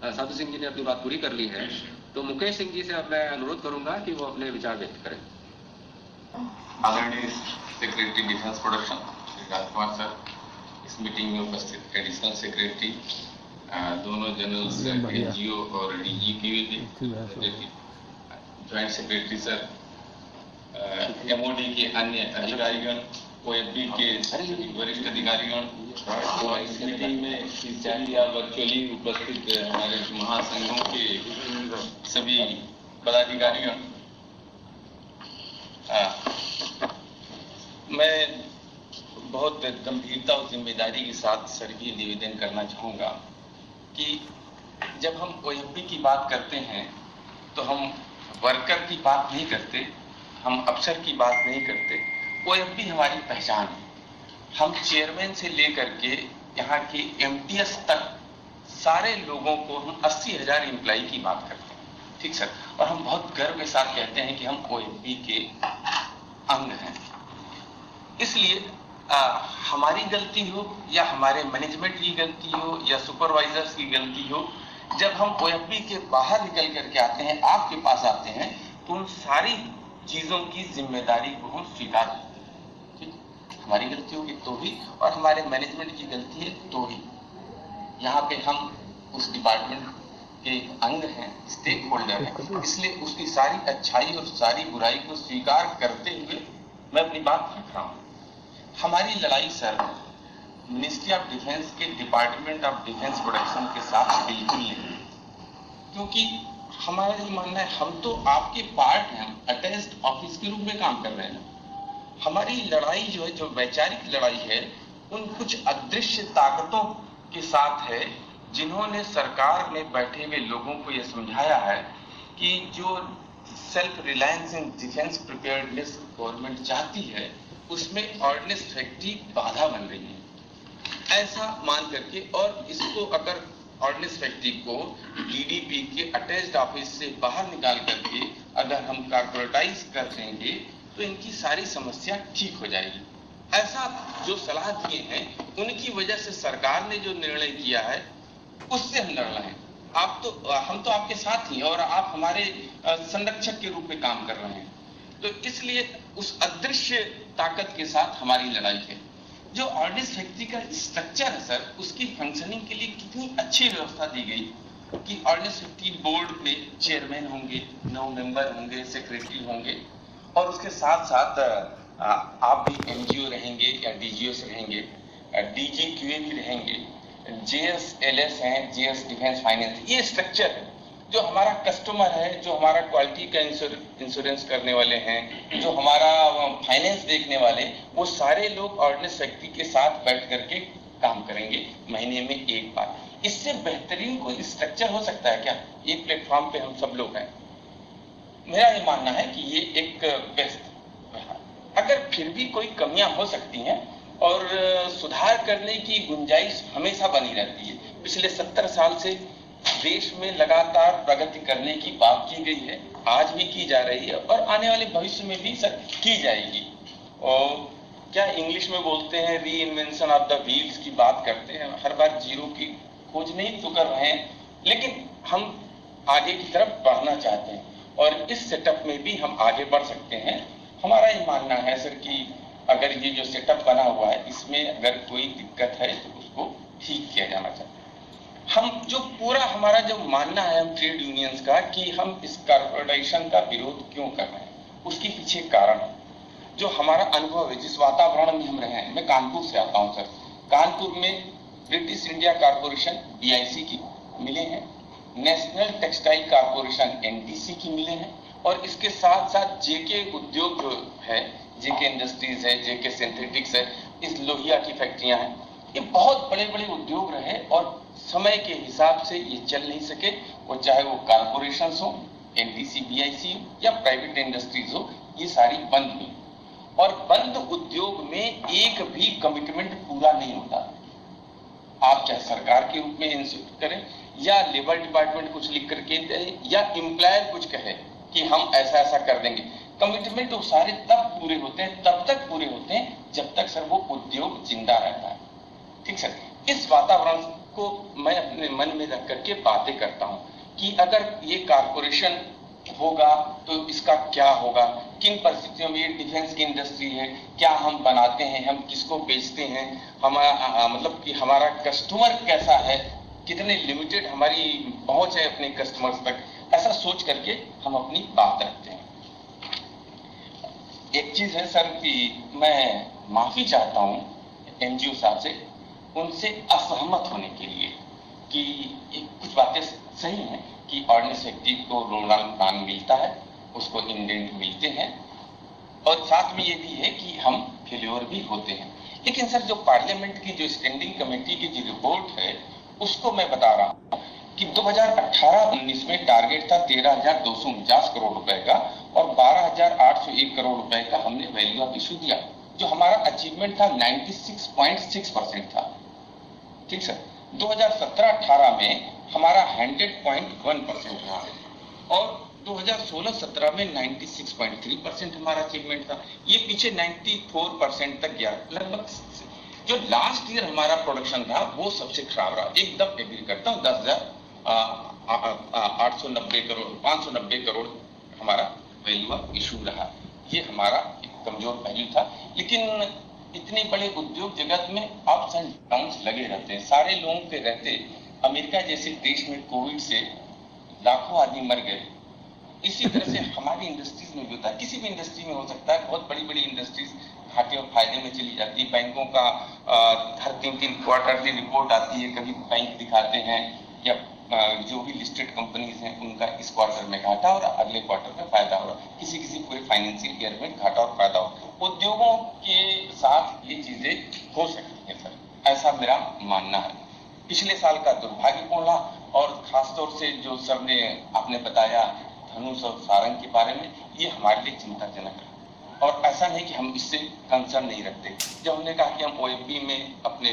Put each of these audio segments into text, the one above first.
साधु सिंह जी ने अपनी बात पूरी कर ली है, तो मुकेश सिंह जी से अब मैं अनुरोध करूंगा कि वो अपने विचार व्यक्त करें। आदरणीय secretary defence production Shri Rajkumar sir, इस मीटिंग में उपस्थित एडिशनल सेक्रेटरी, दोनों जनरल सेक्रेटरी एनजीओ और DG joint secretary sir, MoD के अन्य अधिकारीगण, ओएफबी के वरिष्ठ अधिकारीगण और इस मीटिंग में वर्चुअली उपस्थित हमारे महासंघों के सभी पदाधिकारीगण, मैं बहुत गंभीरता और जिम्मेदारी के साथ सर ये निवेदन करना चाहूँगा कि जब हम ओएफबी की बात करते हैं तो हम वर्कर की बात नहीं करते, हम अफसर की बात नहीं करते। ओएफबी हमारी पहचान है। हम चेयरमैन से लेकर के यहाँ के एमटीएस तक सारे लोगों को हम 80,000 एम्प्लॉय की बात करते हैं, ठीक सर। और हम बहुत गर्व के साथ कहते हैं कि हम ओएफबी के अंग हैं। इसलिए हमारी गलती हो या हमारे मैनेजमेंट की गलती हो या सुपरवाइजर्स की गलती हो, जब हम ओएफबी के बाहर निकल करके आते हैं, आपके पास आते हैं, तो उन सारी चीजों की जिम्मेदारी को हम स्वीकार करते हैं। ठीक, हमारी गलती होगी तो ही, और हमारे मैनेजमेंट की गलती है तो ही। यहाँ पे हम उस डिपार्टमेंट के अंग हैं, स्टेक होल्डर हैं, इसलिए उसकी सारी अच्छाई और सारी बुराई को स्वीकार करते हुए मैं अपनी बात रख रहा हूँ। हमारी लड़ाई सर मिनिस्ट्री ऑफ डिफेंस के डिपार्टमेंट ऑफ डिफेंस प्रोडक्शन के साथ बिल्कुल नहीं, क्योंकि हमारा ये मानना है हम तो आपके पार्ट हैं, अटैच्ड ऑफिस के रूप में काम कर रहे हैं। हमारी लड़ाई जो है, जो वैचारिक लड़ाई है, उन कुछ अदृश्य ताकतों के साथ है जिन्होंने सरकार में बैठे हुए लोगों को यह समझाया है कि जो self reliance in defence preparedness government चाहती है उसमें ऑर्डिनेंस फैक्ट्री बाधा बन रही है, ऐसा मान करके। और इसको अगर ऑर्डिनेंस फैक्ट्री को डीडीपी के अटैच्ड ऑफिस से बाहर निकाल करके अगर हम कॉर्पोरेटाइज कर देंगे तो इनकी सारी समस्या ठीक हो जाएगी, ऐसा जो सलाह दिए हैं उनकी वजह से सरकार ने जो निर्णय किया है उससे हम लड़ रहे हैं। हम तो आपके साथ ही, और आप हमारे संरक्षक के रूप में काम कर रहे हैं। तो इसलिए उस अदृश्य ताकत के साथ हमारी लड़ाई है। जो ऑर्डिनेंस फैक्ट्री का स्ट्रक्चर है सर, उसकी फंक्शनिंग के लिए कितनी अच्छी व्यवस्था दी गई कि ऑर्डिनेंस फैक्ट्री बोर्ड में चेयरमैन होंगे, 9 मेंबर होंगे, सेक्रेटरी होंगे, और उसके साथ साथ आप भी एनजीओ रहेंगे या डीजीओस रहेंगे, डीजीक्यूए भी रहेंगे, जेएसएलएस हैं, जेएस डिफेंस फाइनेंस। ये स्ट्रक्चर है। जो हमारा कस्टमर है, जो हमारा क्वालिटी का इंश्योरेंस करने वाले हैं, जो हमारा फाइनेंस देखने वाले, वो सारे लोग ऑर्डिनेंस फैक्ट्री के साथ बैठ करके काम करेंगे महीने में एक बार। इससे बेहतरीन कोई स्ट्रक्चर हो सकता है क्या? एक प्लेटफॉर्म पे हम सब लोग हैं। मेरा ये मानना है कि ये एक बेस्ट, अगर फिर भी कोई कमियां हो सकती हैं और सुधार करने की गुंजाइश हमेशा बनी रहती है। पिछले 70 साल से देश में लगातार प्रगति करने की बात की गई है, आज भी की जा रही है और आने वाले भविष्य में भी सर की जाएगी। और क्या इंग्लिश में बोलते हैं, री इन्वेंशन ऑफ द व्हील्स की बात करते हैं। हर बार जीरो की खोज नहीं तो कर रहे हैं, लेकिन हम आगे की तरफ बढ़ना चाहते हैं और इस सेटअप में भी हम आगे बढ़ सकते हैं। हमारा ये मानना है सर कि अगर ये जो सेटअप बना हुआ है इसमें अगर कोई दिक्कत है तो उसको ठीक किया जाना चाहिए। हम जो पूरा हमारा जो मानना है हम ट्रेड यूनियंस का कि हम इस कॉर्पोरेटाइजेशन का विरोध क्यों कर रहे हैं, उसके पीछे कारण है जो हमारा अनुभव है, जिस वातावरण में हम रहे हैं। मैं कानपुर से आता हूं सर। कानपुर में ब्रिटिश इंडिया कॉर्पोरेशन BIC की मिले हैं, नेशनल टेक्सटाइल कॉर्पोरेशन NTC की मिले हैं, और इसके साथ साथ जेके उद्योग है, जेके इंडस्ट्रीज है, जेके सिंथेटिक्स है, इस लोहिया की फैक्ट्रियां हैं। ये बहुत बड़े बड़े उद्योग रहे और समय के हिसाब से ये चल नहीं सके, वो चाहे वो कॉर्पोरेशन हो, NTC BIC हो या प्राइवेट इंडस्ट्रीज हो, ये सारी बंद हुई। और बंद उद्योग में एक भी कमिटमेंट पूरा नहीं होता। आप चाहे सरकार के रूप में इंस्टीट्यूट करें या लेबर डिपार्टमेंट कुछ लिख करके दे या एम्प्लॉयर कुछ कहे कि हम ऐसा ऐसा कर देंगे, कमिटमेंट वो सारे तब पूरे होते हैं, तब तक पूरे होते हैं जब तक सर वो उद्योग जिंदा रहता है। ठीक सर, इस वातावरण को मैं अपने मन में रख करके बातें करता हूं कि अगर ये कारपोरेशन होगा तो इसका क्या होगा, किन परिस्थितियों में। ये डिफेंस की इंडस्ट्री है, क्या हम बनाते हैं, हम किसको बेचते हैं, हमारा मतलब कि हमारा कस्टमर कैसा है, कितने लिमिटेड हमारी पहुंच है अपने कस्टमर्स तक, ऐसा सोच करके हम अपनी बात रखते हैं। एक चीज है सर कि मैं माफी चाहता हूं एनजीओ साहब से, उनसे असहमत होने के लिए कि कुछ बातें सही हैं कि ऑर्डिनेंस व्यक्ति को रोडाल प्लान मिलता है, उसको इंडेंट मिलते हैं, और साथ में ये भी है कि हम फेल्योर भी होते हैं। लेकिन सर जो पार्लियामेंट की जो स्टैंडिंग कमेटी की जो रिपोर्ट है उसको मैं बता रहा हूं कि 2018-19 में टारगेट था 13,249 करोड़ रुपए का और 12,801 करोड़ रुपए का हमने वैल्यू ऑफ इशू दिया, जो हमारा अचीवमेंट था 96.6% था। ठीक सर। 2017-18 में हमारा 100.1% रहा और 2016-17 में 96.3% हमारा अचीवमेंट था। ये पीछे 94% तक गया। लगभग जो लास्ट ईयर हमारा प्रोडक्शन था वो सबसे खराब रहा। एकदम एग्री करता हूँ, 10,890 करोड़ 590 करोड़ हमारा वैल्यू ऑफ इशू रहा। ये हमारा एक कमजोर पहलू था। लेकिन इतने बड़े उद्योग जगत में अप्स एंड डाउन्स लगे रहते हैं, सारे लोगों के रहते। अमेरिका जैसे देश में कोविड से लाखों आदमी मर गए, इसी तरह से हमारी इंडस्ट्रीज में भी होता है, किसी भी इंडस्ट्री में हो सकता है। बहुत बड़ी बड़ी इंडस्ट्रीज घाटे और फायदे में चली जाती है। बैंकों का हर 3-3 क्वार्टरली रिपोर्ट आती है, कभी बैंक दिखाते हैं या जो भी लिस्टेड कंपनीज हैं उनका इस क्वार्टर में घाटा और अगले क्वार्टर में फायदा हो रहा है, किसी किसी पूरे फाइनेंशियल ईयर में घाटा और फायदा हो। उद्योगों के साथ ये चीजें हो सकती है सर, ऐसा मेरा मानना है। पिछले साल का दुर्भाग्यपूर्ण और खासतौर से जो सर ने आपने बताया धनुष और सारंग के बारे में, ये हमारे लिए चिंताजनक है। और ऐसा नहीं कि हम इससे कंसर्न नहीं रखते। जब हमने कहा कि हम ओएफबी में अपने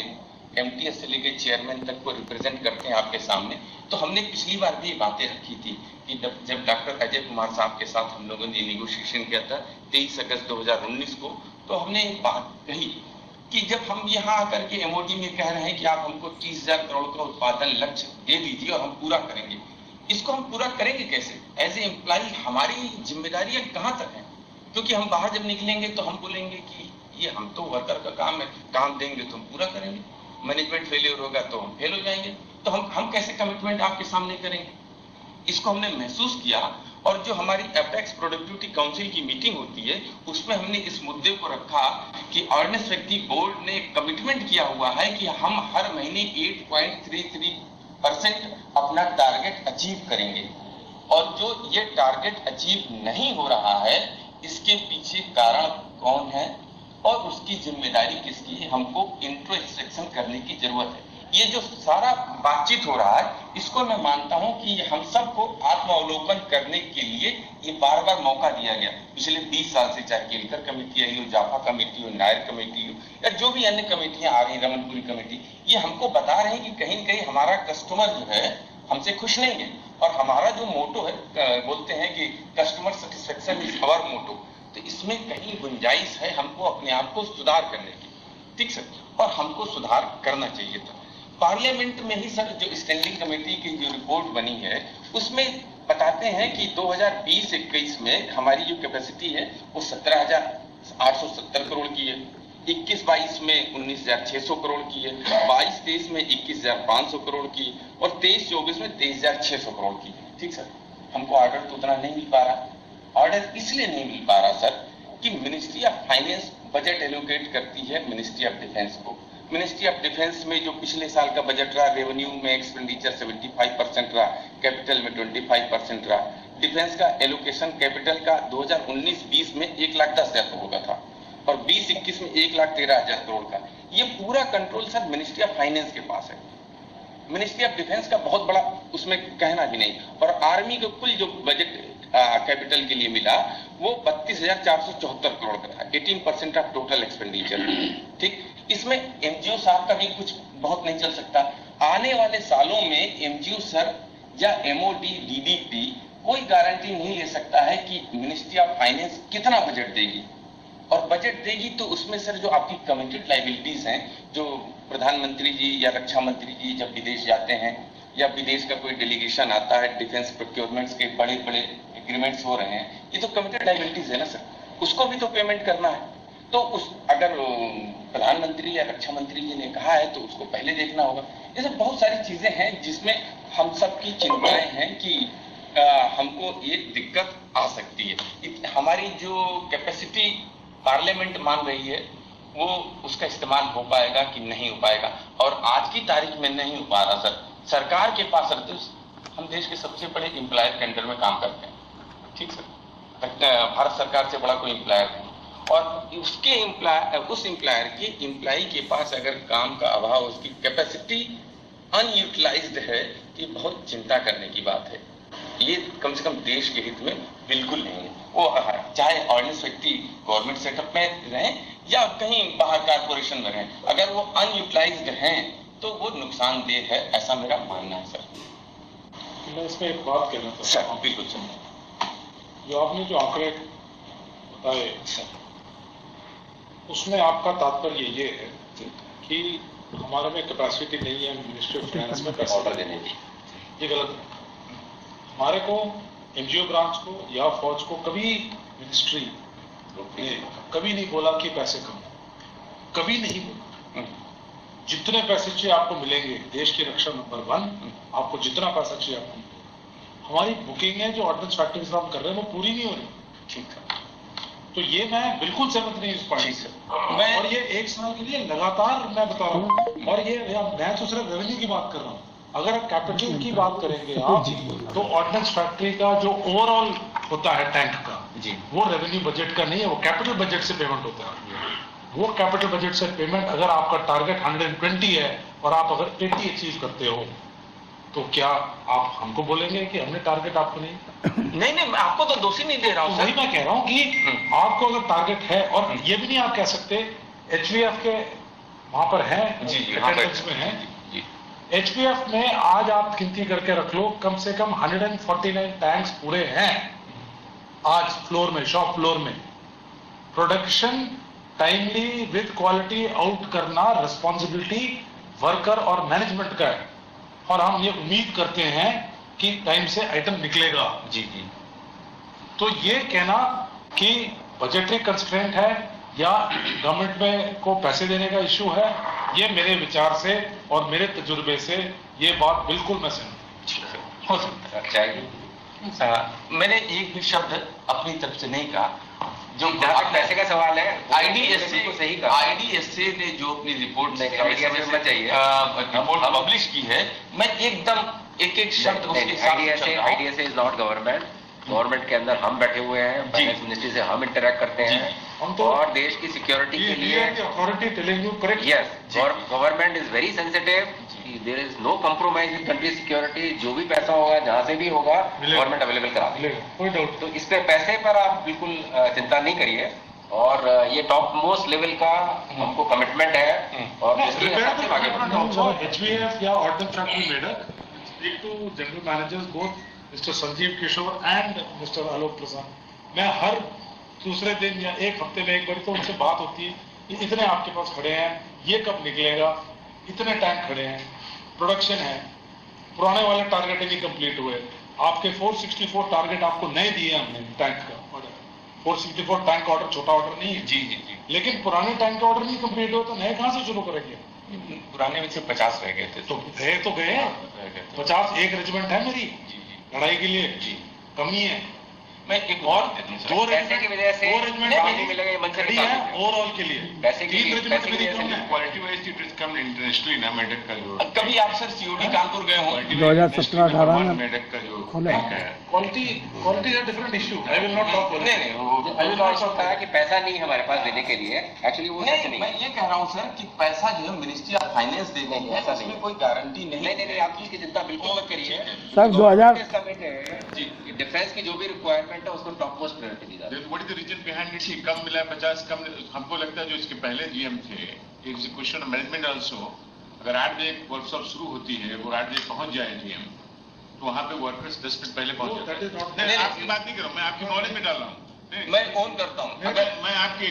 एमटीएस से लेकर चेयरमैन तक को रिप्रेजेंट करते हैं आपके सामने, तो हमने पिछली बार भी बातें रखी थी कि जब डॉक्टर अजय कुमार साहब के साथ हम लोगों ने नेगोशिएशन किया था 23 अगस्त 2019 को, तो हमने एक बात कही कि जब हम यहाँ आकर के एमओडी में कह रहे हैं कि आप हमको 30,000 करोड़ का उत्पादन लक्ष्य दे दीजिए और हम पूरा करेंगे, इसको हम पूरा करेंगे कैसे? एज ए एम्प्लॉय हमारी जिम्मेदारियां कहाँ तक है? क्योंकि हम बाहर जब निकलेंगे तो हम बोलेंगे कि ये हम तो वर्कर का काम है, काम देंगे तो हम पूरा करेंगे, मैनेजमेंट फेलियर होगा तो हम फेल हो जाएंगे, तो हम कैसे कमिटमेंट आपके सामने करेंगे? इसको हमने महसूस किया। और जो हमारी एपेक्स प्रोडक्टिविटी काउंसिल की मीटिंग होती है उसमें हमने इस मुद्दे को रखा कि ऑर्डिनेंस व्यक्ति बोर्ड ने कमिटमेंट किया हुआ है कि हम हर महीने 8.33% अपना टारगेट अचीव करेंगे, और जो ये टारगेट अचीव नहीं हो रहा है इसके पीछे कारण कौन है और उसकी जिम्मेदारी किसकी है, हमको इंट्रोस्पेक्शन करने की जरूरत है। ये जो सारा बातचीत हो रहा है इसको मैं मानता हूं कि हम सबको आत्मावलोकन करने के लिए ये बार बार मौका दिया गया। पिछले 20 साल से चाहे केलकर कमेटी आई हो, जाफा कमेटी हो, नायर कमेटी हो या जो भी अन्य कमेटियां आ रही, रमनपुरी कमेटी, ये हमको बता रहे हैं कि कहीं न कहीं हमारा कस्टमर जो है हमसे खुश नहीं है। और हमारा जो मोटो है, बोलते हैं कि customer satisfaction is our motto, तो इसमें कहीं गुंजाइश है हमको अपने आप को सुधार करने की। ठीक सर, और हमको सुधार करना चाहिए था। पार्लियामेंट में ही सर जो स्टैंडिंग कमेटी की जो रिपोर्ट बनी है उसमें बताते हैं कि 2020-21 में हमारी जो कैपेसिटी है वो 17,870 करोड़ की है, 21-22 में 19,600 करोड़ की है, 22-23 में 21,500 करोड़ की और 23-24 में 23,600 करोड़ की। ठीक सर, हमको ऑर्डर तो उतना नहीं मिल पा रहा। ऑर्डर इसलिए नहीं मिल पा रहा सर कि ministry of finance budget allocate करती है मिनिस्ट्री ऑफ डिफेंस को। मिनिस्ट्री ऑफ डिफेंस में जो पिछले साल का बजट रहा, रेवेन्यू में एक्सपेंडिचर 75% रहा, कैपिटल में 25% रहा। डिफेंस का एलोकेशन कैपिटल का 2019-20 में 1,10,000 करोड़ का था और 20-21 में 1,13,000 करोड़ का। ये पूरा control sir ministry of finance के पास है। मिनिस्ट्री ऑफ डिफेंस का बहुत बड़ा उसमें कहना भी नहीं। और आर्मी को कुल जो बजट कैपिटल के लिए मिला वो 32,474 करोड़ का था, 18% ऑफ टोटल एक्सपेंडिचर। ठीक, इसमें एमजीओ साहब का भी कुछ बहुत नहीं चल सकता। आने वाले सालों में एमजीओ सर या एमओडी डीडीपी कोई गारंटी नहीं ले सकता है कि मिनिस्ट्री ऑफ फाइनेंस कितना बजट देगी। और बजट देगी तो उसमें सर जो आपकी कमिटेड लाइबिलिटीज हैं, जो प्रधानमंत्री जी या रक्षा मंत्री जी जब विदेश जाते हैं या विदेश का कोई डेलीगेशन आता है, डिफेंस प्रोक्योरमेंट्स के बड़े बड़े एग्रीमेंट्स हो रहे हैं, ये तो कमिटेड लाइबिलिटीज है ना सर, उसको भी तो पेमेंट करना है। तो उस अगर प्रधानमंत्री या रक्षा मंत्री जी ने कहा है तो उसको पहले देखना होगा। ये सब बहुत सारी चीजें हैं जिसमें हम सब की चिंताएं हैं कि हमको ये दिक्कत आ सकती है। हमारी जो कैपेसिटी पार्लियामेंट मांग रही है वो उसका इस्तेमाल हो पाएगा कि नहीं हो पाएगा, और आज की तारीख में नहीं हो पा रहा सर। सरकार के पास हम देश के सबसे बड़े एम्प्लॉयर के अंडर में काम करते हैं, ठीक सर, भारत सरकार से बड़ा कोई एम्प्लॉयर नहीं, और उस एम्प्लॉयर की एम्प्लॉई के पास अगर काम का अभाव, उसकी कैपेसिटी अनयूटिलाइज्ड है, ये बहुत चिंता करने की बात है। ये कम से कम देश के हित में बिल्कुल नहीं है। वो चाहे ऑर्डिनेंस फैक्ट्री गवर्नमेंट सेटअप में रहें या कहीं बाहर कारपोरेशन में रहें, अगर वो अनयूटिलाइज्ड हैं तो वो नुकसानदेह है, ऐसा मेरा मानना है सर। मैं इसमें एक बात कहना चाहता हूं। बिल्कुल सर। जो आपने जो आंकड़े बताए सर, उसमें आपका तात्पर्य ये है कि हमारे में कैपेसिटी नहीं है मिनिस्ट्री ऑफ फाइनेंस में पैसा ऑर्डर देने की। ये गलत है। हमारे को एनजीओ ब्रांच को या फौज को कभी मिनिस्ट्री ने कभी नहीं बोला कि पैसे कम, कभी नहीं बोला। जितने पैसे चाहिए आपको मिलेंगे, देश की रक्षा नंबर 1, आपको जितना पैसा चाहिए आपको मिलेगा। हमारी बुकिंग है जो ऑर्डिनेंस फैक्ट्री से हम कर रहे हैं वो पूरी नहीं हो रही। ठीक है, तो ये मैं बिल्कुल सहमत नहीं इस पॉइंट से। मैं और ये 1 साल के लिए लगातार मैं बता रहा हूँ। और ये मैं तो सिर्फ रेवेन्यू की बात कर रहा हूँ। अगर आप कैपिटल की बात करेंगे आप, तो ऑर्डिनेंस फैक्ट्री का जो ओवरऑल होता है टैंक का जी, वो रेवेन्यू बजट का नहीं है, वो कैपिटल बजट से पेमेंट होता है। वो कैपिटल बजट से पेमेंट, अगर आपका टारगेट 120 है और आप अगर 80 अचीव करते हो, तो क्या आप हमको बोलेंगे कि हमने टारगेट आपको नहीं मैं आपको तो दोषी नहीं दे रहा हूँ। वही मैं कह रहा हूँ कि आपको अगर टारगेट है, और ये भी नहीं आप कह सकते HVF के वहां पर है, अटेंडेंस में है। HVF में आज आप गिनती करके रख लो, कम से कम 149 टैंक्स पूरे हैं आज फ्लोर में, शॉप फ्लोर में। Production timely with quality out करना रिस्पॉन्सिबिलिटी वर्कर और मैनेजमेंट का है, और हम ये उम्मीद करते हैं कि टाइम से आइटम निकलेगा। जी। तो ये कहना कि बजटरी कंस्ट्रेंट है या गवर्नमेंट में को पैसे देने का इश्यू है, ये मेरे विचार से और मेरे तजुर्बे से ये बात बिल्कुल मैं सहमत हो सकता है, चाहिए। मैंने एक भी शब्द अपनी तरफ से नहीं कहा। जो पैसे का सवाल है, आईडीएसए ने जो अपनी रिपोर्ट चाहिए रिपोर्ट पब्लिश की है, मैं एकदम एक शब्द उसके साथ। IDSA is not government. Government के अंदर हम बैठे हुए हैं, फाइनेंस मिनिस्ट्री से हम इंटरेक्ट करते हैं, और देश की सिक्योरिटी के लिए government is very sensitive. There is no compromise with country security. जो भी पैसा होगा, जहां से भी होगा, गवर्नमेंट अवेलेबल करा देगा, कोई डाउट। तो इस पे पैसे पर आप बिल्कुल चिंता नहीं करिए, और ये टॉप मोस्ट लेवल का हमको कमिटमेंट है, और उसके हिसाब से आगे बढ़ना है। HVF या ordnance factory Medak speak to general managers both mister Sanjeev Kishore and mister Alok Prasad. मैं हर दूसरे दिन या एक हफ्ते में एक बार तो उनसे बात होती है कि इतने आपके पास खड़े हैं, ये कब निकलेगा, इतने टैंक खड़े हैं, प्रोडक्शन है, पुराने वाले टारगेट नहीं कंप्लीट हुए, आपके 464 टारगेट आपको नए दिए हमने टैंक का ऑर्डर। 464 टैंक ऑर्डर छोटा ऑर्डर नहीं है। जी। लेकिन पुराने टैंक का ऑर्डर नहीं कंप्लीट हुए तो नए कहां से शुरू करेंगे? पुराने में से 50 रह गए थे, तो गए 50। एक रेजिमेंट है मेरी लड़ाई के लिए, कमी है। मैं एक और दो पैसे की वजह से नहीं मिलेगा, ये मन से खड़ी है ओवरऑल के लिए। पैसे की 3 रेजिमेंट मेरी कम है। Quality wise it is come internationally ना मेडक का जो कभी आप सर सीओडी कानपुर गए हो? 2017-18 में मेडक का जो खोला है quality is a different issue. I will not talk. नहीं उनका होता है कि पैसा नहीं हमारे पास देने के लिए, एक्चुअली वो सच नहीं मैं ये कह रहा हूँ सर कि पैसा जो है मिनिस्ट्री ऑफ फाइनेंस दे रही है, उसमें कोई गारंटी नहीं, आप इसकी चिंता बिल्कुल मत करिए सर। 2000 डिफेंस की जो भी रिक्वायरमेंट है उसको टॉप मोस्ट प्रायोरिटी दी जाती है। What is the reason behind it? कम मिला 50 कम। हमको लगता है जो इसके पहले जीएम थे, एग्जीक्यूशन मैनेजमेंट आल्सो, अगर 8 बजे वर्कशॉप शुरू होती है, वो 8 बजे पहुंच जाए जीएम, तो वहां पे वर्कर्स 10 मिनट पहले पहुंच जाते हैं। आपकी बात नहीं कर रहा हूं मैं, आपकी नॉलेज में डाल रहा हूँ। मैं ओन करता हूँ। अगर मैं आपकी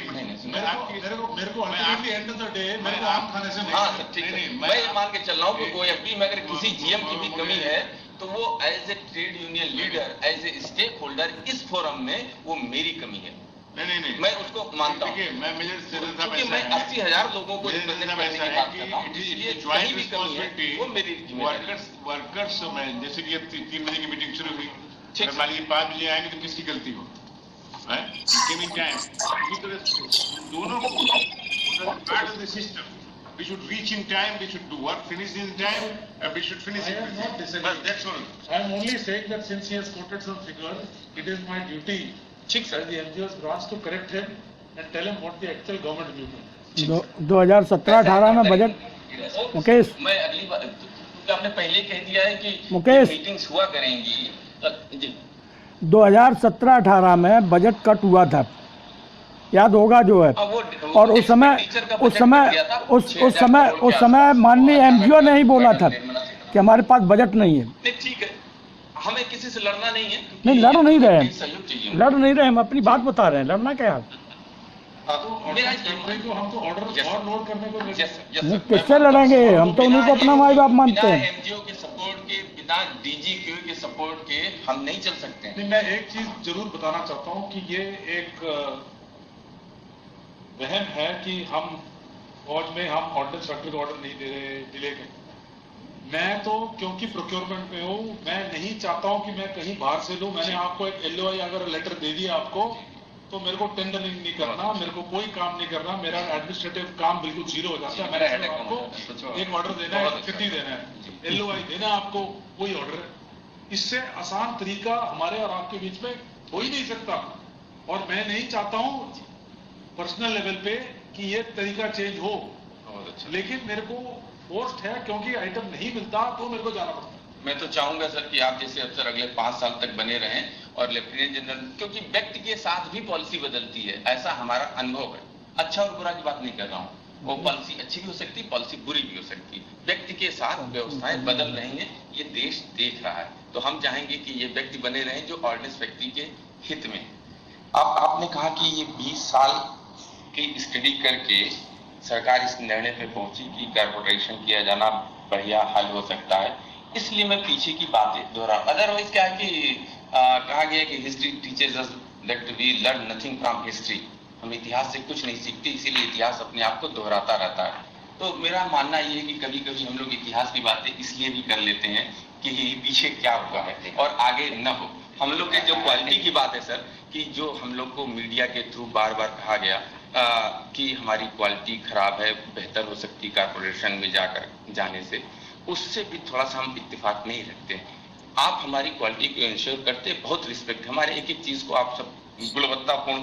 मेरे को ultimately end of the day मेरे को आम खाने से हाँ सर ठीक है, मैं ये मान के चल रहा हूँ कि OFB में अगर किसी GM की भी कमी है तो वो as a trade union leader, as a stakeholder इस फोरम में वो मेरी कमी है। नहीं मैं उसको मानता हूँ, मैं मेजर क्योंकि मैं 80,000 लोगों को रिप्रेजेंट करने की बात कर रहा हूँ, इसलिए कहीं भी कमी है वो मेरी जिम्मेदारी है। वर्कर्स में जैसे कि अब 3 बजे की मीटिंग शुरू हुई, अगर मान लीजिए 5 बजे आएंगे तो किसकी गलती हो? दोनों को part of the system, we should reach in time, we should do work, finish in time, and we should finish it. But that's all. I am only saying that since he has quoted some figures, it is my duty, ठीक as the NGO's branch, to correct him and tell him what the actual government view is. 2017-18 में budget Mukesh मैं अगली बार, क्योंकि आपने पहले कह दिया है कि मुकेश। मीटिंग्स हुआ करेंगी जी। 2017-18 में बजट कट हुआ था, याद होगा जो है। और उस समय माननीय MGO ने ही बोला था कि हमारे पास बजट नहीं है। ठीक है, हमें किसी से लड़ना नहीं है। नहीं, लड़ नहीं रहे हैं, सहयोग चाहिए। लड़ नहीं रहे, हम अपनी बात बता रहे हैं, लड़ना क्या है? हम तो ऑर्डर और नोट करने को नहीं, किससे लड़ेंगे? हम तो उन्हीं को अपना माई बाप मानते हैं। MGO के सपोर्ट के बिना, DGQ के सपोर्ट के हम नहीं चल सकते हैं। नहीं, मैं एक चीज जरूर बताना चाहता हूँ कि ये एक वहम है कि हम फौज में हम ऑर्डिनेंस फैक्ट्री को ऑर्डर नहीं दे रहे, डिले कर। मैं तो क्योंकि प्रोक्योरमेंट में हूँ, मैं नहीं चाहता हूँ कि मैं कहीं बाहर से लूँ। मैंने आपको एक LOI अगर लेटर दे दिया आपको, तो मेरे को टेंडरिंग नहीं करना, मेरे को कोई काम नहीं करना, मेरा एडमिनिस्ट्रेटिव काम बिल्कुल जीरो हो जाता है। मेरा आपको एक ऑर्डर देना है, चिट्ठी देना है, LOI देना है आपको, वही ऑर्डर है। इससे आसान तरीका हमारे और आपके बीच में हो ही नहीं सकता। और मैं नहीं चाहता हूँ पर्सनल लेवल पे कि ये तरीका चेंज हो, लेकिन मेरे को फोर्स्ड है, क्योंकि आइटम नहीं मिलता तो मेरे को जाना पड़ता है। मैं तो चाहूंगा सर कि आप जैसे अफसर अगले 5 साल तक बने रहें, और लेफ्टिनेंट जनरल, क्योंकि व्यक्ति के साथ भी पॉलिसी बदलती है, ऐसा हमारा अनुभव है। अच्छा और बुरा की बात नहीं कर रहा हूँ, वो पॉलिसी अच्छी भी हो सकती है, पॉलिसी बुरी भी हो सकती है। व्यक्ति के साथ व्यवस्थाएं बदल रही हैं, ये देश देख रहा है। तो हम चाहेंगे कि ये व्यक्ति बने रहें जो ऑर्डिनेंस व्यक्ति के हित में। आपने कहा कि ये 20 साल की स्टडी करके सरकार इस निर्णय पे पहुंची कि कॉर्पोरेशन किया जाना बढ़िया हल हो सकता है, इसलिए मैं पीछे की बातें दोहरा। अदरवाइज क्या है कि कहा गया कि history teaches us that we learn nothing from history, हम इतिहास से कुछ नहीं सीखते, इसीलिए इतिहास अपने आप को दोहराता रहता है। तो मेरा मानना ये है कि कभी कभी हम लोग इतिहास की बातें इसलिए भी कर लेते हैं कि पीछे क्या हुआ है और आगे न हो। हम लोग के जो क्वालिटी की बात है सर, कि जो हम लोग को मीडिया के थ्रू बार बार कहा गया कि हमारी क्वालिटी खराब है, बेहतर हो सकती कॉर्पोरेशन में जाने से, उससे भी थोड़ा सा हम इत्तेफाक नहीं रखते। आप हमारी क्वालिटी को इंश्योर करते, बहुत रिस्पेक्ट, हमारे एक एक चीज को आप सब गुणवत्तापूर्ण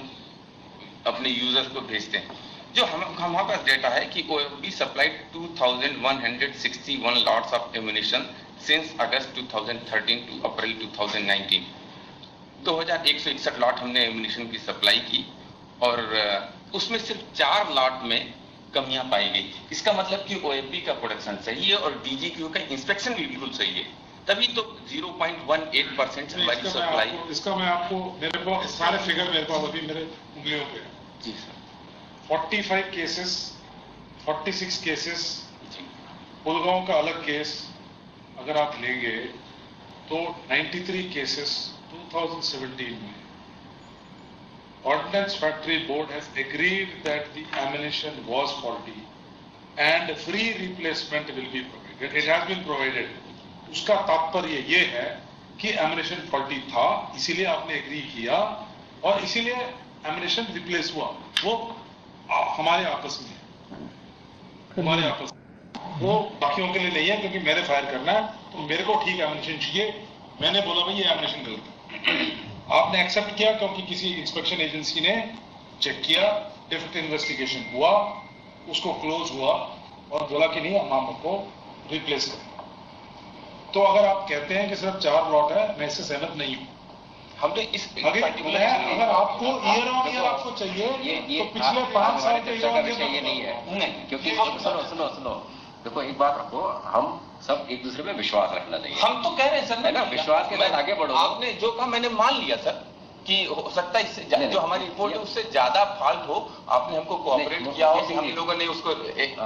अपने यूजर्स को भेजते हैं। जो हमारे पास डेटा है कि OFB supplied 2161 lots of ammunition since August 2013 to April 2019। 2161 lot हमने एम्यूनिशन की सप्लाई की, और उसमें सिर्फ 4 लॉट में कमियां पाई गई। इसका मतलब कि OFB का प्रोडक्शन सही है और DGQ का इंस्पेक्शन भी बिल्कुल सही है, तभी तो 0.18% हमारी सप्लाई। इसका मैं आपको, मेरे को सारे फिगर मेरे पास अभी मेरे उंगलियों पे जी सर। 45 केसेस, 46 केसेस, पुलगांव का अलग केस अगर आप लेंगे तो 93 केसेस 2017 में। Ordnance Factory Board has agreed that the ammunition was faulty and free replacement will be provided. It has been provided. उसका तात्पर्य ये है कि ammunition faulty था, इसीलिए आपने एग्री किया और इसीलिए ammunition रिप्लेस हुआ। वो हमारे आपस में, हमारे आपस में, वो बाकियों के लिए नहीं है, क्योंकि मैंने फायर करना है तो मेरे को ठीक ammunition चाहिए। मैंने बोला भाई ये ammunition गलत है, आपने एक्सेप्ट किया क्योंकि किसी इंस्पेक्शन एजेंसी ने चेक किया, डिफेक्ट इन्वेस्टिगेशन हुआ, उसको क्लोज हुआ और बोला कि नहीं हम आपको रिप्लेस करें। तो अगर आप कहते हैं कि सिर्फ 4 लॉट है, मैं इससे सहमत नहीं हूँ। हमने इस अगर आपको ईयर ऑन ईयर आपको चाहिए तो पिछले 5 साल के ईयर ऑन ईयर नहीं है, क्योंकि सुनो देखो, एक बात रखो, हम सब एक दूसरे में विश्वास रखना चाहिए। हम तो कह रहे हैं सर, है ना, विश्वास के साथ आगे बढ़ो। आपने जो कहा मैंने मान लिया सर, कि हो सकता है इससे जो हमारी रिपोर्ट है उससे ज्यादा फॉल्ट हो, आपने हमको कोऑपरेट किया हो, हम लोगों ने उसको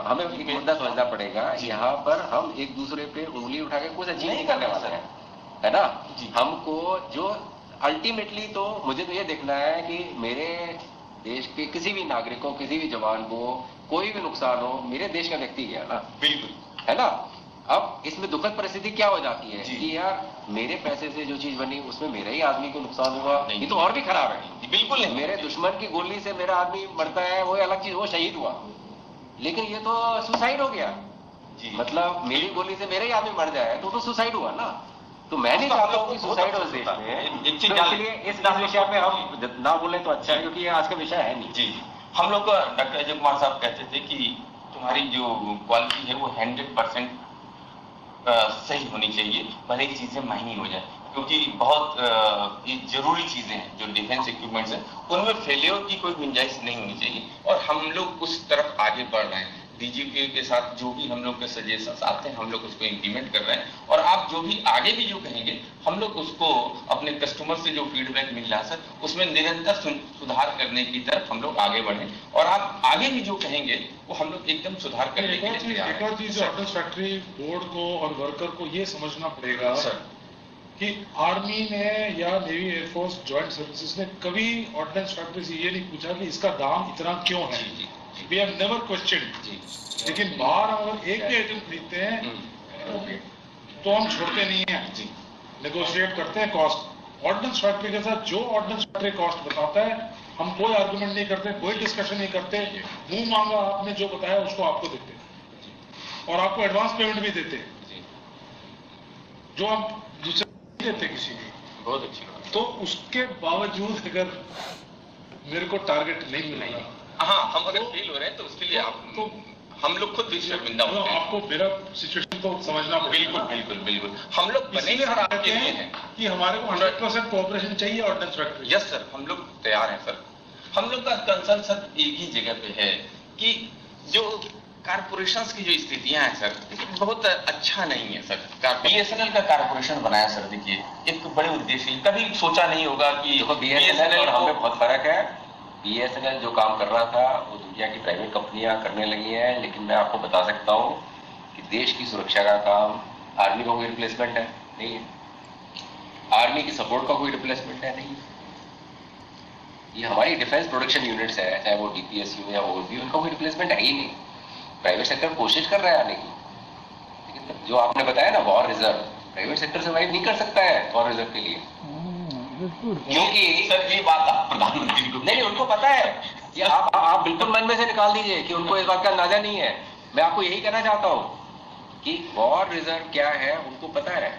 हमें एक मुद्दा समझना पड़ेगा। यहाँ पर हम एक दूसरे पे उंगली उठा के कुछ अचीव नहीं करने वाले हैं, है ना। हमको जो अल्टीमेटली तो मुझे तो ये देखना है कि मेरे देश के किसी भी नागरिक को, किसी भी जवान को कोई भी नुकसान हो, मेरे देश का व्यक्ति गया ना, बिल्कुल, है ना। अब इसमें दुखद परिस्थिति क्या हो जाती है कि यार मेरे पैसे से जो चीज बनी उसमें मेरे ही आदमी को नुकसान हुआ, ये तो और भी खराब है। बिल्कुल नहीं। मेरे दुश्मन की गोली से मेरा आदमी मरता है, वो अलग चीज, वो शहीद हुआ, लेकिन ये तो सुसाइड हो गया। मतलब मेरी गोली से मेरे ही आदमी मर जाए तो सुसाइड हुआ ना। तो मैं नहीं चाहता हूँ कि सुसाइड हो इस देश में। तो इसलिए इस विषय पे हम ना बोले तो अच्छा है, क्योंकि ये आज का विषय है नहीं। जी, हम लोग डॉक्टर अजय कुमार साहब कहते थे कि तुम्हारी जो क्वालिटी है वो 100% सही होनी चाहिए, भले ही चीजें महंगी हो जाए, क्योंकि बहुत ये जरूरी चीजें हैं जो डिफेंस इक्विपमेंट्स हैं, उनमें फेलियर की कोई गुंजाइश नहीं होनी चाहिए। और हम लोग उस तरफ आगे बढ़ रहे हैं। डीजीपी के साथ जो भी हम लोग के सजेशंस आते हैं हम लोग उसको इम्प्लीमेंट कर रहे हैं, और आप जो भी आगे भी जो कहेंगे हम लोग उसको अपने कस्टमर से जो फीडबैक मिल रहा है सर, उसमें निरंतर सुधार करने की तरफ हम लोग आगे बढ़े, और आप आगे भी जो कहेंगे वो हम लोग एकदम सुधार करने के लिए। एक और चीज ऑर्डिनेंस फैक्ट्री बोर्ड को और वर्कर को ये समझना पड़ेगा सर कि आर्मी ने या नेवी एयरफोर्स ज्वाइंट सर्विसेज ने कभी ऑर्डिनेंस फैक्ट्री से ये नहीं पूछा कि इसका दाम इतना क्यों है। We have never question. लेकिन बाहर हम अगर एक भी आइटम खरीदते हैं तो हम छोड़ते नहीं हैं, नेगोशिएट करते हैं कॉस्ट। ऑर्डिनेंस फैक्ट्री के साथ जो ऑर्डिनेंस फैक्ट्री कॉस्ट बताता है हम कोई आर्गुमेंट नहीं करते, कोई डिस्कशन नहीं करते, मुंह मांगा आपने जो बताया उसको आपको देते और आपको एडवांस पेमेंट भी देते, जो हम दूसरे नहीं देते किसी भी। बहुत अच्छी बात। तो उसके बावजूद अगर मेरे को टारगेट नहीं मिलेगा, हाँ, हम अगर फेल हो रहे हैं तो उसके लिए आप तो हम लोग खुद भी शर्मिंदा होते हैं। आपको मेरा सिचुएशन तो समझना बिल्कुल बिल्कुल बिल्कुल। हम लोग बने सर आपके लिए हैं कि हमारे को 100% कोऑपरेशन चाहिए ऑर्डिनेंस फैक्ट्री। यस सर, हम लोग तैयार हैं सर। हम लोग का कंसर्न सर एक ही जगह पे है कि जो कारपोरेशंस की जो स्थितियां हैं सर, बहुत अच्छा नहीं है सर। बीएसएनएल का कारपोरेशन बनाया सर, देखिए एक बड़े उद्देश्य, कभी सोचा नहीं होगा कि बीएसएनएल और हमें बहुत फर्क है। बीएसएनएल जो काम कर रहा था वो दुनिया की प्राइवेट कंपनियां करने लगी हैं, लेकिन मैं आपको बता सकता हूं कि देश की सुरक्षा का काम आर्मी का कोई रिप्लेसमेंट है नहीं है, आर्मी की सपोर्ट का कोई रिप्लेसमेंट है नहीं। ये हमारी डिफेंस प्रोडक्शन यूनिट्स है, चाहे वो डीपीएसयू या ओबी, उनका कोई रिप्लेसमेंट है ही नहीं। प्राइवेट सेक्टर कोशिश कर रहा है आने की, लेकिन जो आपने बताया ना war reserve, private sector survive नहीं कर सकता है वॉर रिजर्व के लिए, क्योंकि सर ये बात आप प्रधानमंत्री को नहीं, उनको पता है। ये आप बिल्कुल मन में से निकाल दीजिए कि उनको इस बात का अंदाजा नहीं है। मैं आपको यही कहना चाहता हूं कि वॉर रिजर्व क्या है उनको पता है।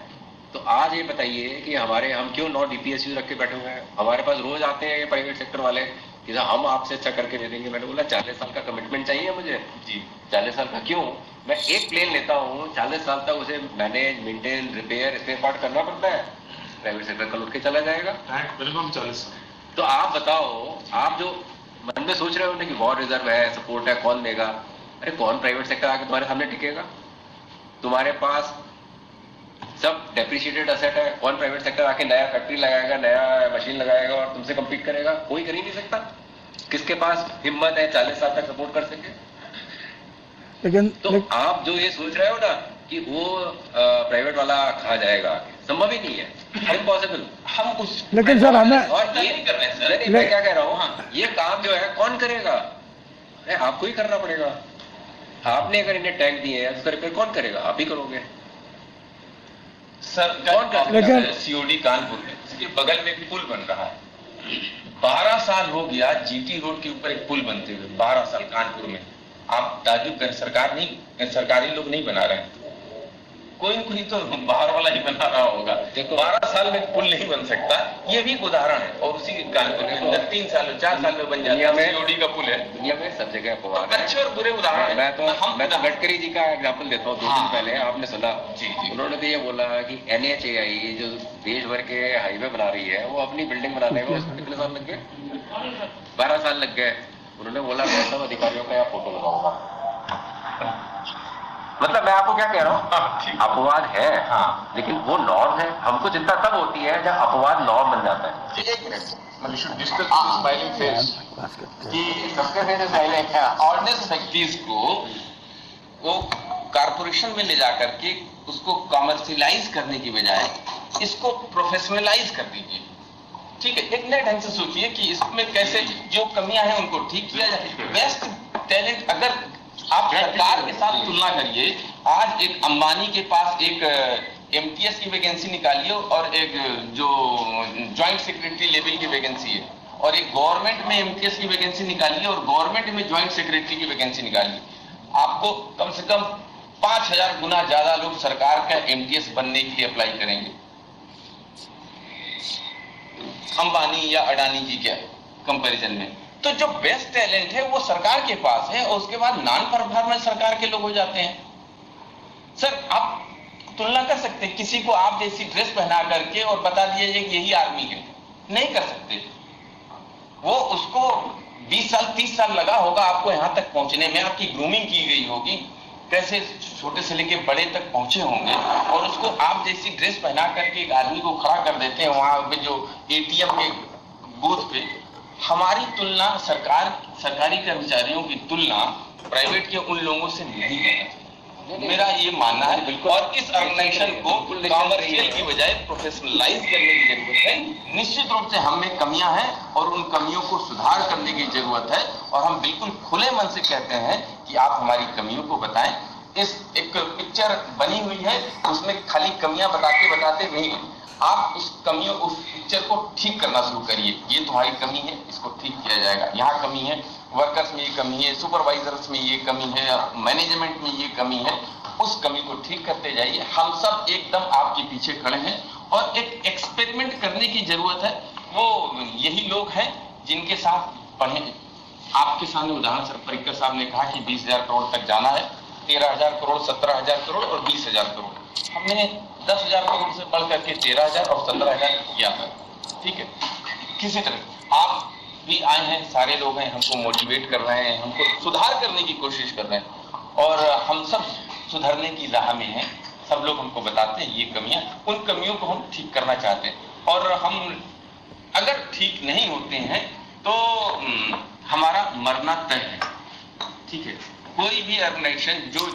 तो आज ये बताइए कि हम क्यों 9 डीपीएसयू रख के बैठे हुए हैं। हमारे पास रोज आते हैं प्राइवेट सेक्टर वाले कि हम आपसे अच्छा करके दे देंगे। मैंने बोला 40 साल का कमिटमेंट चाहिए मुझे जी। 40 साल का क्यों? मैं एक प्लेन लेता हूँ 40 साल तक उसे manage, maintain, repair, spare part करना पड़ता है। प्राइवेट सेक्टर कल उठ के चला जाएगा मिनिमम 40 साल। तो आप बताओ, आप जो मन में सोच रहे हो ना कि वॉर रिजर्व है, सपोर्ट है, कौन देगा? अरे कौन प्राइवेट सेक्टर आके तुम्हारे सामने टिकेगा? तुम्हारे पास सब डेप्रिशिएटेड असेट है, कौन प्राइवेट सेक्टर आके नया फैक्ट्री लगाएगा, नया मशीन लगाएगा और तुमसे कम्पीट करेगा? कोई कर ही नहीं सकता। किसके पास हिम्मत है 40 साल तक सपोर्ट कर सके? लेकिन तो आप जो ये सोच रहे हो ना कि वो प्राइवेट वाला खा जाएगा, संभव ही नहीं है, इम्पॉसिबल। हम उस लेकिन सर हमें और ये कर रहे हैं सर, मैं क्या कह रहा हूँ, ये काम जो है कौन करेगा? आपको ही करना पड़ेगा। आपने अगर इन्हें टैग दिए हैं तो रिपेयर कौन करेगा? आप ही करोगे सर। कौन करेगा? सीओडी कानपुर में, इसके बगल में एक पुल बन रहा है। 12 साल हो गया जीटी रोड के ऊपर एक पुल बनते हुए, 12 साल कानपुर में। आप ताजुब करें, सरकारी लोग नहीं बना रहे हैं, कोई तो बाहर वाला ही बना रहा होगा। 12 साल में पुल नहीं बन सकता, ये भी एक उदाहरण है। और उसी कानपुर के अंदर 3 साल 4 साल में बन जाता है सीओडी का पुल है। दुनिया में सब जगह अपवाद है, अच्छे और बुरे उदाहरण। मैं तो गडकरी जी का एग्जाम्पल देता हूँ। 2 दिन पहले आपने सुना जी, उन्होंने तो ये बोला कि NHAI जो देश भर के हाईवे बना रही है, वो अपनी बिल्डिंग बनाने में उसको कितने साल लग गए? 12 साल लग गए। उन्होंने बोला मैं सब अधिकारियों का यहाँ फोटो लगाऊंगा। मतलब मैं आपको क्या कह रहा हूँ, ठीक। अपवाद है, हाँ। लेकिन वो नॉर्म है। हमको चिंता तब होती है जब अपवाद नॉर्म बन जाता है। एक minute, we should discuss this smiling face कि सबसे पहले ऑर्डिनरी व्यक्तिज को वो कारपोरेशन में ले जाकर के उसको कॉमर्शियलाइज करने की बजाय इसको प्रोफेशनलाइज कर दीजिए। ठीक है, एक नए ढंग से सोचिए कि इसमें कैसे जो कमियां हैं उनको ठीक किया जाए। बेस्ट टैलेंट अगर आप सरकार के साथ तुलना करिए, आज एक अंबानी के पास एक एमटीएस की वैकेंसी निकालिए और एक जो ज्वाइंट सेक्रेटरी लेवल की वैकेंसी है, और एक गवर्नमेंट में एमटीएस की वैकेंसी निकालिए और गवर्नमेंट में ज्वाइंट सेक्रेटरी की वैकेंसी निकालिए, आपको कम से कम 5000 गुना ज्यादा लोग सरकार का एमटीएस बनने के लिए अप्लाई करेंगे अंबानी या अडानी जी के कंपैरिजन में। तो जो बेस्ट टैलेंट है वो सरकार के पास है, और उसके बाद नॉन परफॉर्मेंस सरकार के लोग हो जाते हैं। सर आप तुलना कर सकते हैं किसी को आप जैसी ड्रेस पहना करके और बता दिए कि यही आर्मी है? नहीं कर सकते। वो उसको 20 साल 30 साल लगा होगा आपको यहां तक पहुंचने में, आपकी ग्रूमिंग की गई होगी, कैसे छोटे से लेके बड़े तक पहुंचे होंगे, और उसको आप जैसी ड्रेस पहना करके एक आदमी को खड़ा कर देते हैं वहां पे जो एटीएम के बूथ पे। हमारी तुलना सरकारी कर्मचारियों की तुलना प्राइवेट के उन लोगों से नहीं करना चाहिए, मेरा ये मानना है। बिल्कुल। और इस ऑर्गेनाइजेशन को कॉमर्शियल की बजाय प्रोफेशनलाइज करने की जरूरत है। निश्चित रूप से हम में कमियां हैं और उन कमियों को सुधार करने की जरूरत है, और हम बिल्कुल खुले मन से कहते हैं कि आप हमारी कमियों को बताएं। इस एक पिक्चर बनी हुई है, उसमें खाली कमियां बताते नहीं, आप उस पिक्चर को ठीक करना शुरू करिए। ये तुम्हारी कमी है, इसको ठीक किया जाएगा। यहाँ कमी है, वर्कर्स में ये कमी है, सुपरवाइजर्स में ये कमी है, मैनेजमेंट में ये कमी है, उस कमी को ठीक करते जाइए। हम सब एकदम आपके पीछे खड़े हैं, और एक एक्सपेरिमेंट करने की जरूरत है। वो यही लोग हैं जिनके साथ पढ़े। आपके सामने उदाहरण सर पर्रिकर साहब ने कहा कि 20,000 करोड़ तक जाना है, 13,000 करोड़, 17,000 करोड़ और 20,000 करोड़। हमने 10,000 करोड़ से बढ़ करके 13,000 और 17,000 किया था। ठीक है, किसी तरह आप भी आए हैं, सारे लोग हैं, हमको मोटिवेट कर रहे हैं, हमको सुधार करने की कोशिश कर रहे हैं, और हम सब सुधरने की राह में हैं। सब लोग हमको बताते हैं ये कमियां, उन कमियों को हम ठीक करना चाहते हैं, और हम अगर ठीक नहीं होते हैं तो हमारा मरना तय है। ठीक है, कोई भी ऑर्गेनाइजेशन जो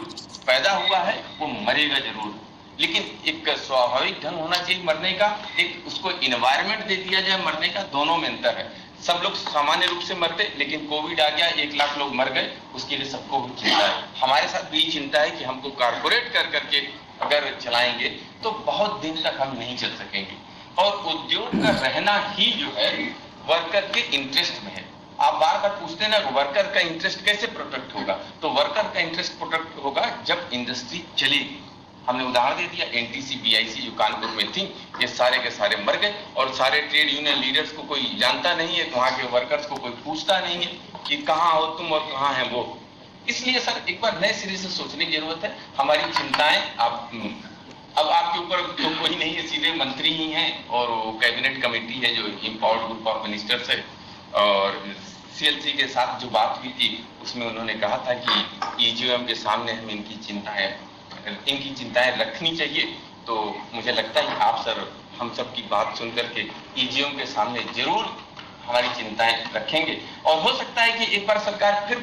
पैदा हुआ है वो मरेगा जरूर, लेकिन एक स्वाभाविक ढंग होना चाहिए मरने का, एक उसको इन्वायरमेंट दे दिया जाए मरने का, दोनों में अंतर है। सब लोग सामान्य रूप से मरते, लेकिन कोविड आ गया, 1 लाख लोग मर गए, उसके लिए सबको चिंता है। हमारे साथ भी चिंता है कि हमको कारपोरेट कर करके अगर चलाएंगे तो बहुत दिन तक हम नहीं चल सकेंगे, और उद्योग का रहना ही जो है वर्कर के इंटरेस्ट में है। आप बार बार पूछते ना वर्कर का इंटरेस्ट कैसे प्रोटेक्ट होगा, तो वर्कर का इंटरेस्ट प्रोटेक्ट होगा जब इंडस्ट्री चलेगी। हमने उदाहरण दे दिया, एनटीसी बीआईसी जो कानपुर में थी, ये सारे के सारे मर गए, और सारे ट्रेड यूनियन लीडर्स को कोई जानता नहीं है, वहां के वर्कर्स को कोई पूछता नहीं है कि कहाँ हो तुम और कहाँ है वो। इसलिए सर एक बार नए सिरे से सोचने की जरूरत है। हमारी चिंताएं अब आपके ऊपर तो कोई नहीं है, सीधे मंत्री ही हैं, और वो कैबिनेट कमेटी है जो इम्पावर्ड ग्रुप ऑफ मिनिस्टर्स है, और सीएलसी के साथ जो बात हुई थी उसमें उन्होंने कहा था कि ईजीएम के सामने हम इनकी चिंताएं रखनी चाहिए। तो मुझे लगता है आप सर हम सब की बात सुन करके ईजीएम के सामने जरूर हमारी चिंताएं रखेंगे, और हो सकता है कि एक बार सरकार फिर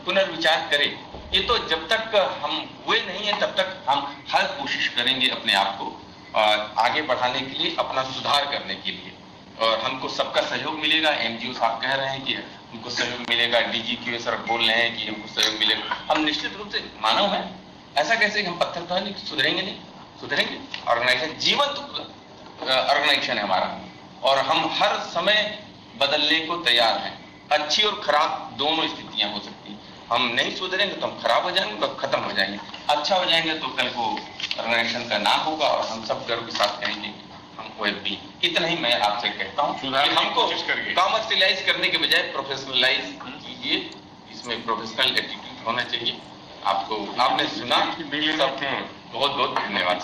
पुनर्विचार करे। ये तो जब तक हम हुए नहीं है तब तक हम हर कोशिश करेंगे अपने आप को आगे बढ़ाने के लिए, अपना सुधार करने के लिए, और हमको सबका सहयोग मिलेगा। एनजीओ साहब कह रहे हैं कि हमको सहयोग मिलेगा, डीजीक्यू सर बोल रहे हैं कि हमको सहयोग मिलेगा। हम निश्चित रूप से मानव हैं, ऐसा कैसे हम पत्थर तो नहीं सुधरेंगे। ऑर्गेनाइजेशन जीवंत ऑर्गेनाइजेशन है हमारा, और हम हर समय बदलने को तैयार हैं। अच्छी और खराब दोनों स्थितियां हो सकती हैं। हम नहीं सुधरेंगे तो हम खराब हो जाएंगे, तो खत्म हो जाएंगे। अच्छा हो जाएंगे तो कल को ऑर्गेनाइजेशन का नाम होगा, और हम सब गर्व के साथ कहेंगे हम OFB। इतना ही मैं आपसे कहता हूँ कि हमको कॉमर्शियलाइज करने के बजाय प्रोफेशनलाइज कीजिए, इसमें प्रोफेशनल एटीट्यूड होना चाहिए। आपने सुना, बहुत बहुत धन्यवाद।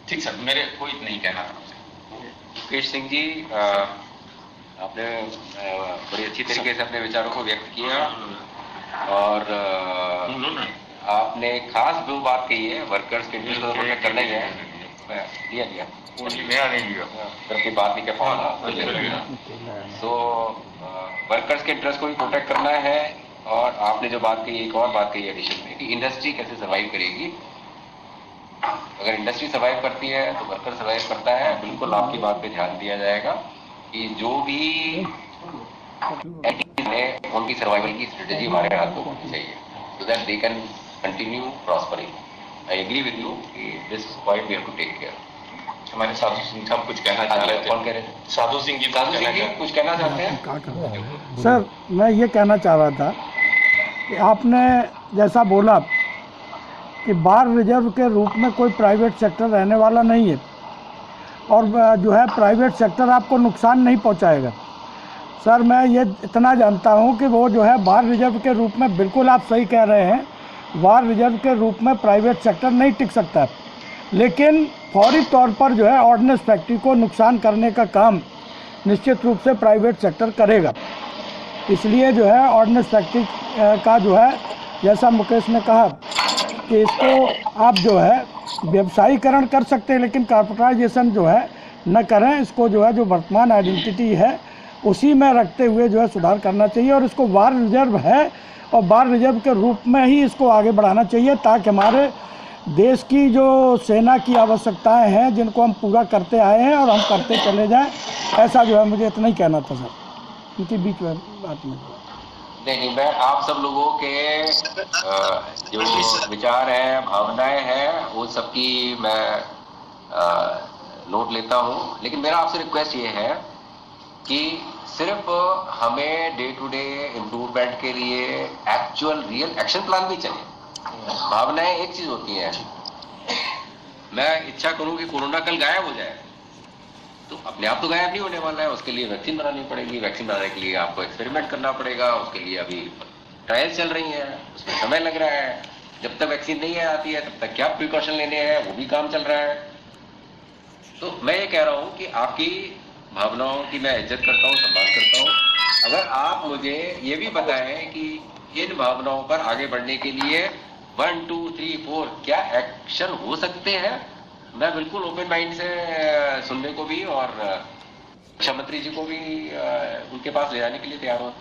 ठीक सर, मेरे कोई नहीं कहना था आपसे। मुकेश सिंह जी, आपने बड़ी अच्छी तरीके से अपने विचारों को व्यक्त किया, और आपने खास जो बात कही है वर्कर्स के इंटरेस्ट को प्रोटेक्ट करना ही है, लिया नया नहीं लिया करके बात नहीं कर पाऊंगा। सो वर्कर्स के इंटरेस्ट को भी प्रोटेक्ट करना है, और आपने जो बात कही, एक और बात कही एडिशन में कि इंडस्ट्री कैसे सर्वाइव करेगी। अगर इंडस्ट्री सर्वाइव करती है तो वर्कर सर्वाइव करता है। बिल्कुल आपकी बात पे ध्यान दिया जाएगा कि जो भी है उनकी सर्वाइवल की स्ट्रेटेजी हमारे हाथ में होनी चाहिए, so that they can continue prospering. I agree with you कि this point we have to take care. हमारे साधु सिंह साहब कुछ कहना चाह रहे थे। कौन कह रहे थे? साधु सिंह जी कुछ कहना चाहते हैं? सर मैं ये कहना चाह रहा था कि आपने जैसा बोला कि बार रिजर्व के रूप में कोई प्राइवेट सेक्टर रहने वाला नहीं है, और जो है प्राइवेट सेक्टर आपको नुकसान नहीं पहुंचाएगा। सर मैं ये इतना जानता हूं कि वो जो है बार रिजर्व के रूप में, बिल्कुल आप सही कह रहे हैं, बार रिजर्व के रूप में प्राइवेट सेक्टर नहीं टिक सकता, लेकिन फौरी तौर पर जो है ऑर्डिनेंस फैक्ट्री को नुकसान करने का काम निश्चित रूप से प्राइवेट सेक्टर करेगा। इसलिए जो है ऑर्डिनेंस फैक्ट्री का जो है, जैसा मुकेश ने कहा कि इसको आप जो है व्यवसायीकरण कर सकते हैं, लेकिन कॉर्पोरेटाइजेशन जो है न करें। इसको जो है जो वर्तमान आइडेंटिटी है उसी में रखते हुए जो है सुधार करना चाहिए, और इसको बार रिजर्व है और बार रिजर्व के रूप में ही इसको आगे बढ़ाना चाहिए, ताकि हमारे देश की जो सेना की आवश्यकताएं हैं जिनको हम पूरा करते आए हैं और हम करते चले जाएं, ऐसा जो है मुझे इतना ही कहना था सर उनके बीच में बात में। नहीं, मैं आप सब लोगों के जो विचार हैं, भावनाएं हैं, वो सबकी मैं नोट लेता हूँ, लेकिन मेरा आपसे रिक्वेस्ट ये है कि सिर्फ हमें डे टू डे इम्प्रूवमेंट के लिए एक्चुअल रियल एक्शन प्लान भी चाहिए। भावनाएं एक चीज होती हैं। मैं इच्छा करूं कि कोरोना कल गायब हो जाए, तो अपने आप तो गायब नहीं होने वाला है, उसके लिए वैक्सीन बनानी पड़ेगी। वैक्सीन बनाने के लिए आपको एक्सपेरिमेंट करना पड़ेगा, उसके लिए अभी ट्रायल चल रही हैं, उसमें समय लग रहा है। जब तक वैक्सीन नहीं आती है तब तक क्या प्रिकॉशन लेने हैं वो भी काम चल रहा है। तो मैं ये कह रहा हूँ कि आपकी भावनाओं की मैं इज्जत करता हूँ, सम्मान करता हूँ। अगर आप मुझे ये भी बताएं कि इन भावनाओं पर आगे बढ़ने के लिए 1 2 3 4 क्या एक्शन हो सकते हैं, मैं बिल्कुल ओपन माइंड से सुनने को भी और रक्षा मंत्री जी को भी उनके पास ले जाने के लिए तैयार हूँ।